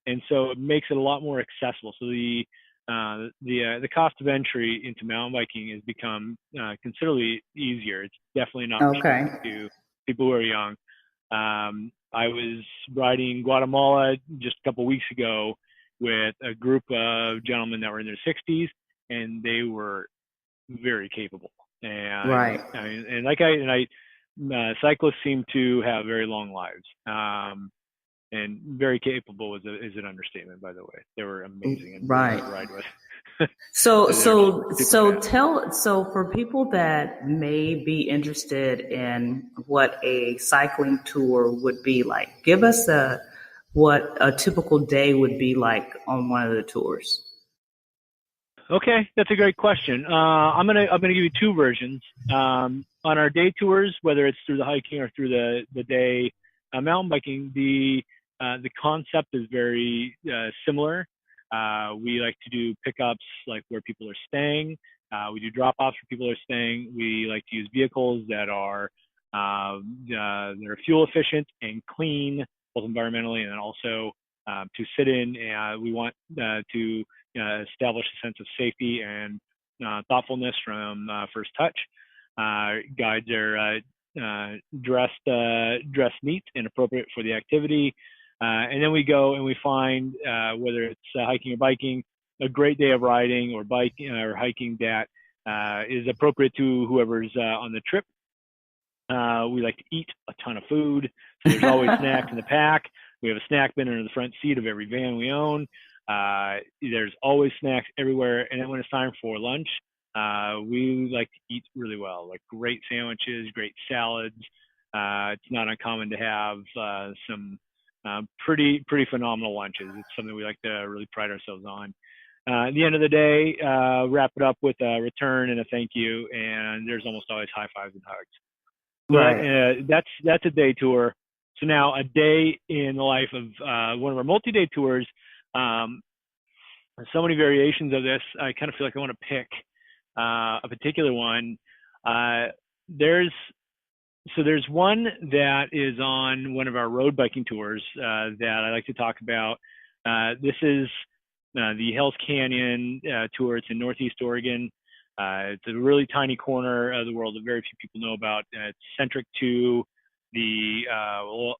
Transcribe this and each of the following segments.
and so it makes it a lot more accessible. So the cost of entry into mountain biking has become considerably easier. It's definitely not Okay. restricted to people who are young. I was riding Guatemala just a couple weeks ago with a group of gentlemen that were in their 60s, and they were very capable. And Right. I mean, cyclists seem to have very long lives. And very capable is an understatement, by the way. They were amazing and really hard Right. to ride with. So, They're just so, super so fast. so for people that may be interested in what a cycling tour would be like, give us what a typical day would be like on one of the tours. Okay, that's a great question. I'm gonna give you two versions. On our day tours, whether it's through the hiking or through the day mountain biking, the concept is very similar. We like to do pickups like where people are staying. We do drop offs where people are staying. We like to use vehicles that are fuel efficient and clean, both environmentally and then also to sit in. We want to establish a sense of safety and thoughtfulness from first touch. Guides are dressed neat and appropriate for the activity. And then we go and we find whether it's hiking or biking, a great day of riding or biking or hiking that is appropriate to whoever's on the trip. We like to eat a ton of food, so there's always snacks in the pack. We have a snack bin under the front seat of every van we own. There's always snacks everywhere, and then when it's time for lunch, we like to eat really well, like great sandwiches, great salads. It's not uncommon to have some pretty phenomenal lunches. It's something we like to really pride ourselves on. At the end of the day, wrap it up with a return and a thank you, and there's almost always high fives and hugs. So Right. that's a day tour. So now a day in the life of one of our multi-day tours. Um, so many variations of this. I kind of feel like I want to pick a particular one. Uh, there's there's one that is on one of our road biking tours that I like to talk about. This is the Hells Canyon tour. It's in Northeast Oregon. It's a really tiny corner of the world that very few people know about. It's centric to the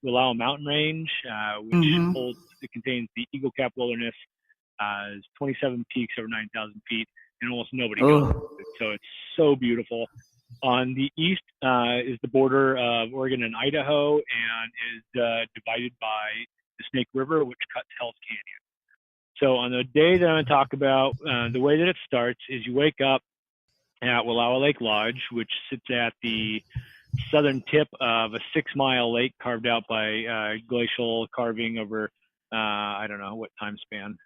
Wallowa Mountain Range, which Mm-hmm. it contains the Eagle Cap Wilderness. It's 27 peaks over 9,000 feet, and almost nobody goes. Oh. So it's so beautiful. On the east is the border of Oregon and Idaho, and is divided by the Snake River, which cuts Hells Canyon. So on the day that I'm going to talk about, the way that it starts is you wake up at Wallowa Lake Lodge, which sits at the southern tip of a 6-mile lake carved out by glacial carving over, I don't know what time span.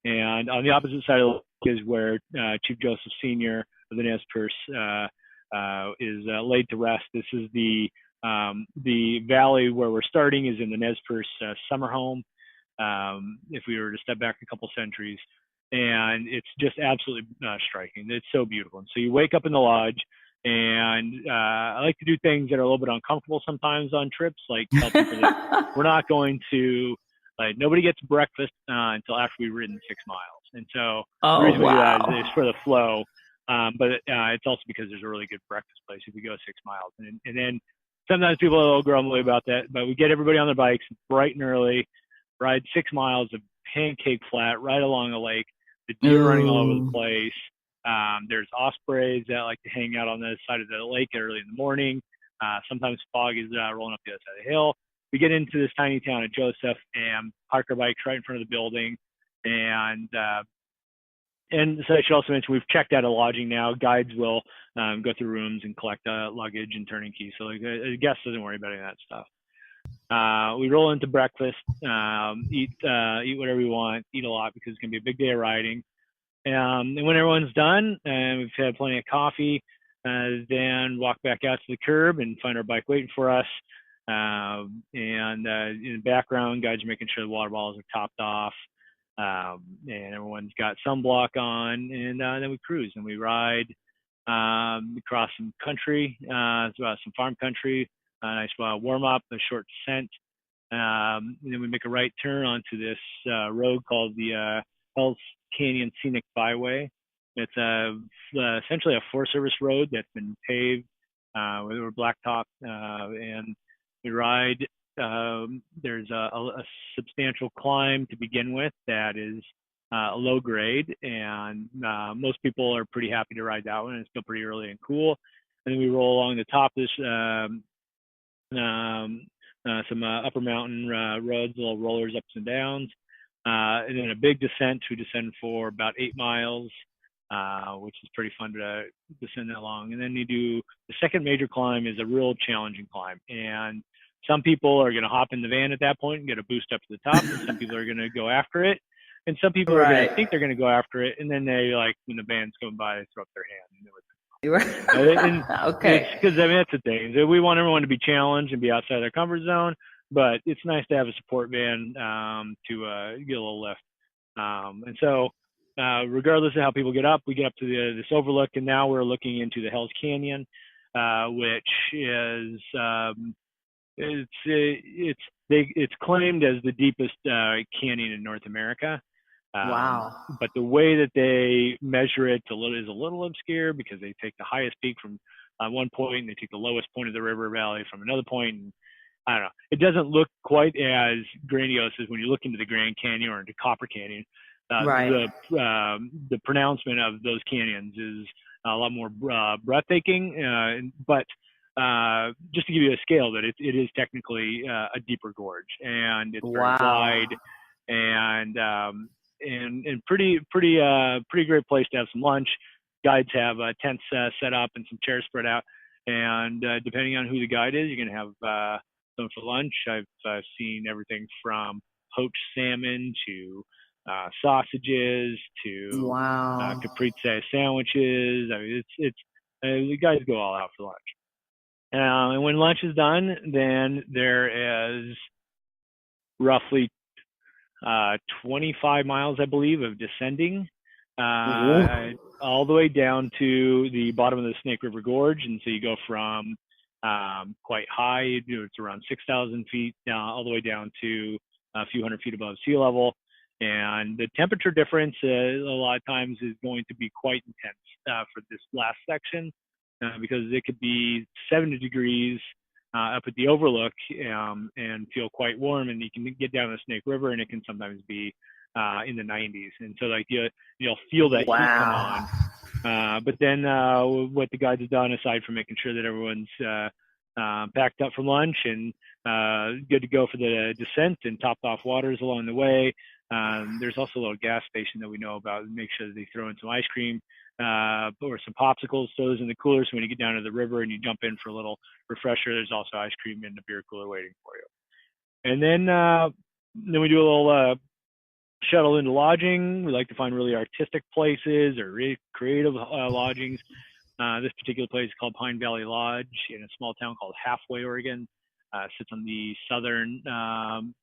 And on the opposite side of the lake is where Chief Joseph Sr. of the Nez Perce is laid to rest. This is the valley where we're starting is in the Nez Perce summer home. If we were to step back a couple centuries, and it's just absolutely striking. It's so beautiful. And so you wake up in the lodge, and I like to do things that are a little bit uncomfortable sometimes on trips, like tell people that we're not going to, like, nobody gets breakfast until after we've ridden 6 miles. And so the Oh, reason we do that is wow. for the flow, but it's also because there's a really good breakfast place if we go 6 miles. And then sometimes people are a little grumbly about that, but we get everybody on their bikes bright and early, ride 6 miles of pancake flat right along the lake. The deer running all over the Ooh. place. There's ospreys that like to hang out on the side of the lake early in the morning. Sometimes fog is rolling up the other side of the hill. We get into this tiny town of Joseph and park our bikes right in front of the building. And so I should also mention we've checked out of lodging now. Guides will go through rooms and collect luggage and turning keys. So like, a guest doesn't worry about any of that stuff. We roll into breakfast, eat whatever we want, eat a lot because it's gonna be a big day of riding. And when everyone's done and we've had plenty of coffee, then walk back out to the curb and find our bike waiting for us. In the background, guys are making sure the water bottles are topped off, and everyone's got sunblock on. And then we cruise and we ride across some country, some farm country. A nice warm up, a short descent, And then we make a right turn onto this road called the Hell's Canyon Scenic Byway. It's essentially a Forest Service road that's been paved with blacktop, and we ride. There's a substantial climb to begin with that is a low grade, and most people are pretty happy to ride that one. It's still pretty early and cool. And then we roll along the top of this some upper mountain roads, little rollers, ups and downs, and then a big descent. We descend for about 8 miles, which is pretty fun to descend that long. And then you do the second major climb is a real challenging climb, and some people are going to hop in the van at that point and get a boost up to the top, and some people are going to go after it, and some people are going to think they're going to go after it, and then they, like, when the van's going by, they throw up their hand. Okay. Because that's the thing. We want everyone to be challenged and be outside their comfort zone, but it's nice to have a support van to get a little lift. And so, regardless of how people get up, we get up to this overlook, and now we're looking into the Hell's Canyon, which is it's claimed as the deepest canyon in North America. Wow. But the way that they measure it is a little obscure, because they take the highest peak from one point, and they take the lowest point of the river valley from another point. And I don't know. It doesn't look quite as grandiose as when you look into the Grand Canyon or into Copper Canyon. The pronouncement of those canyons is a lot more breathtaking. But just to give you a scale, that it is technically a deeper gorge, and it's very wide, and pretty great place to have some lunch. Guides have tents set up and some chairs spread out, and depending on who the guide is, you're going to have some for lunch. I've seen everything from poached salmon to sausages to caprese sandwiches. I mean, it's the guys go all out for lunch. And when lunch is done, then there is roughly 25 miles, I believe, of descending all the way down to the bottom of the Snake River Gorge. And so you go from quite high, it's around 6,000 feet, all the way down to a few hundred feet above sea level. And the temperature difference a lot of times is going to be quite intense for this last section, because it could be 70 degrees up at the overlook and feel quite warm, and you can get down the Snake River and it can sometimes be in the 90s. And so, like, you'll feel that heat come on. But then what the guides have done, aside from making sure that everyone's packed up for lunch and good to go for the descent and topped off waters along the way, there's also a little gas station that we know about. Make sure that they throw in some ice cream or some popsicles, so those in the cooler, so when you get down to the river and you jump in for a little refresher, there's also ice cream in the beer cooler waiting for you. And then we do a little shuttle into lodging. We like to find really artistic places or really creative lodgings. This particular place is called Pine Valley Lodge in a small town called Halfway, Oregon. Sits on the southern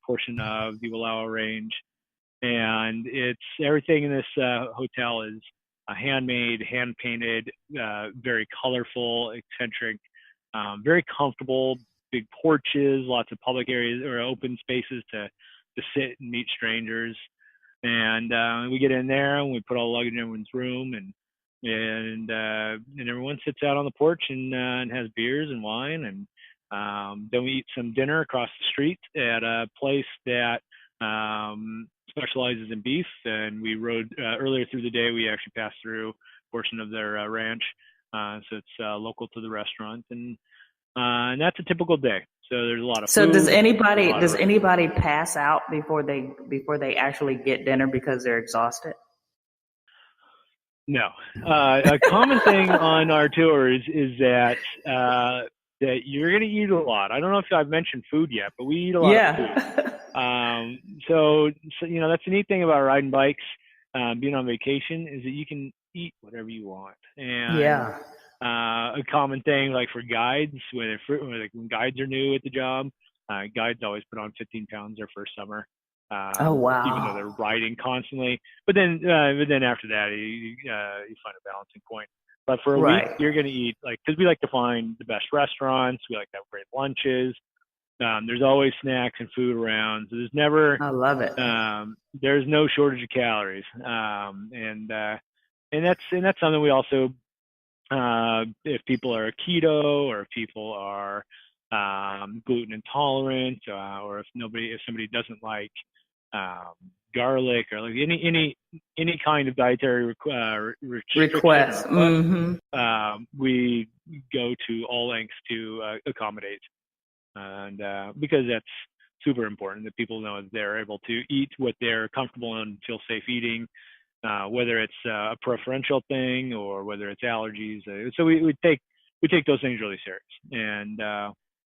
portion of the Wallowa Range, and it's everything in this hotel is handmade, hand painted, very colorful, eccentric, very comfortable, big porches, lots of public areas or open spaces to sit and meet strangers. And we get in there and we put all the luggage in everyone's room, and everyone sits out on the porch and has beers and wine, and then we eat some dinner across the street at a place that specializes in beef. And we rode earlier through the day. We actually passed through a portion of their ranch, so it's local to the restaurant, and that's a typical day. So there's a lot of food. So does anybody pass out before they actually get dinner because they're exhausted? No. A common thing on our tours is that you're going to eat a lot. I don't know if I've mentioned food yet, but we eat a lot of food. So that's the neat thing about riding bikes, being on vacation, is that you can eat whatever you want. And a common thing, like for guides, when guides are new at the job, guides always put on 15 pounds their first summer. Even though they're riding constantly. But then after that, you find a balancing point. But for a week, you're going to eat, because we like to find the best restaurants. We like to have great lunches. There's always snacks and food around, so there's never I love it. there's no shortage of calories. And that's something we also, if people are keto or if people are gluten intolerant, or if somebody doesn't like um, garlic or like any kind of dietary restriction Request. or request, Mm-hmm. we go to all lengths to accommodate, and because that's super important that people know that they're able to eat what they're comfortable and feel safe eating, whether it's a preferential thing or whether it's allergies. So we take those things really serious, and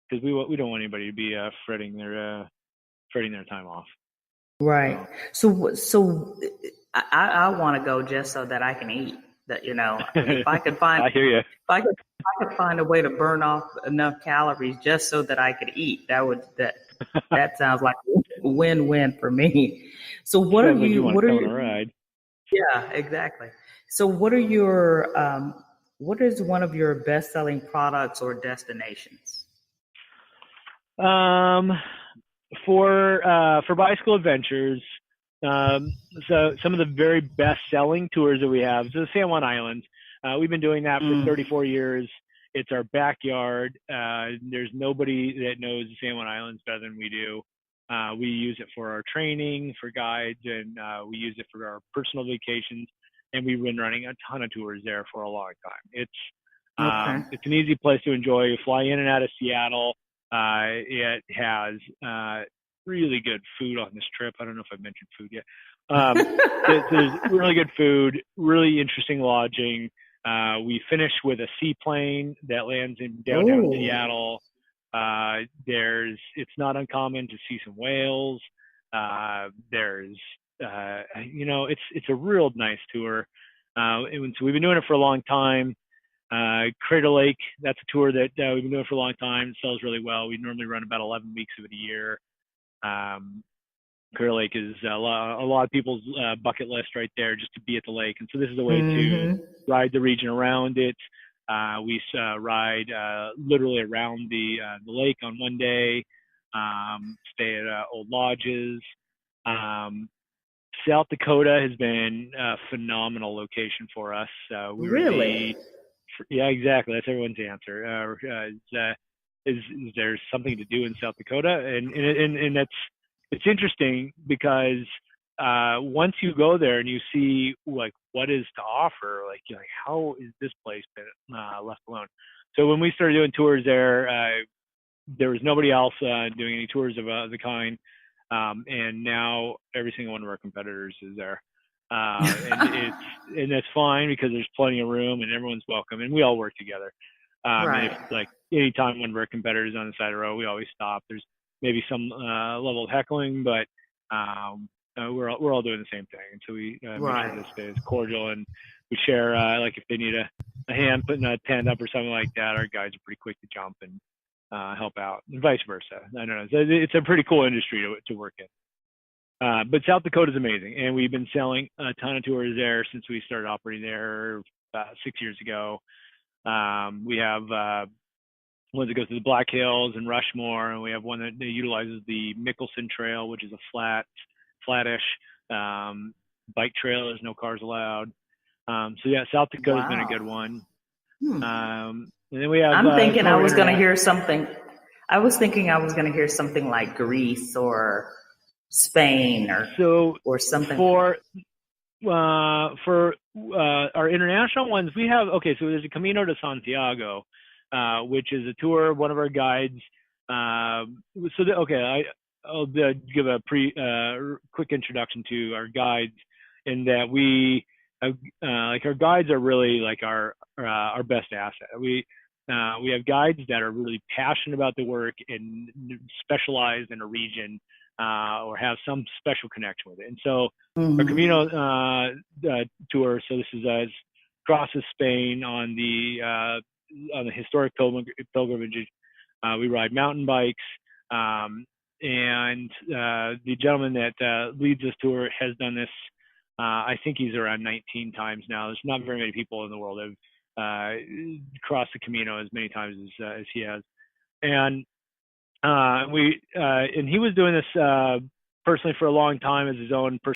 because we don't want anybody to be fretting their time off. Right. So So I want to go just so that I can eat. That if I could find I hear you. if I could find a way to burn off enough calories just so that I could eat, that sounds like a win-win for me. So Sounds like you want to come on a ride. yeah, exactly. So what is one of your best-selling products or destinations? Um, for bicycle adventures, um, so some of the very best-selling tours that we have is the San Juan Islands. We've been doing that for Mm, 34 years. It's our backyard. There's nobody that knows the San Juan Islands better than we do. We use it for our training, for guides, and we use it for our personal vacations. And we've been running a ton of tours there for a long time. okay. It's an easy place to enjoy. You fly in and out of Seattle. It has really good food on this trip. I don't know if I've mentioned food yet. Um, there's really good food, really interesting lodging. We finish with a seaplane that lands in downtown Oh, Seattle. It's not uncommon to see some whales. There's it's a real nice tour. And so we've been doing it for a long time. Crater Lake, that's a tour that we've been doing for a long time. It sells really well. We normally run about 11 weeks of it a year. Um, Crater Lake is a lot of people's bucket list right there, just to be at the lake. And so this is a way to mm-hmm. ride the region around it. We ride literally around the lake on one day, stay at old lodges. Um, South Dakota has been a phenomenal location for us. We were Really? yeah, exactly. That's everyone's answer. Is there something to do in South Dakota? And that's it's interesting because once you go there and you see like what is to offer, like you're like how is this place been left alone? So when we started doing tours there was nobody else doing any tours of the kind, and now every single one of our competitors is there, and that's fine because there's plenty of room and everyone's welcome and we all work together. And if Right. like anytime one of our competitors is on the side of the road, we always stop. There's maybe some level of heckling, but we're all doing the same thing, and so we make sure Right. to stay as cordial, and we share like if they need a hand putting a tent up or something like that, our guys are pretty quick to jump and help out, and vice versa. I don't know. It's a pretty cool industry to work in. But South Dakota is amazing, and we've been selling a ton of tours there since we started operating there 6 years ago. We have one that goes to the Black Hills and Rushmore, and we have one that utilizes the Mickelson Trail, which is a flattish bike trail. There's no cars allowed. So yeah, South Dakota's been a good Wow. one. Hmm. And then we have I'm thinking some of I our was going to internet. hear something. I was thinking I was going to hear something like Greece or Spain So or something. for our international ones, we have okay. So there's a Camino de Santiago, which is a tour. One of our guides. I'll give a quick introduction to our guides, in that like our guides are really like our best asset. We have guides that are really passionate about the work and specialized in a region, or have some special connection with it. And so our Hmm. Camino tour. So this is crosses Spain on the historic pilgrimage. We ride mountain bikes, and the gentleman that leads this tour has done this. I think he's around 19 times now. There's not very many people in the world that have crossed the Camino as many times as he has. And and he was doing this personally for a long time as his own personal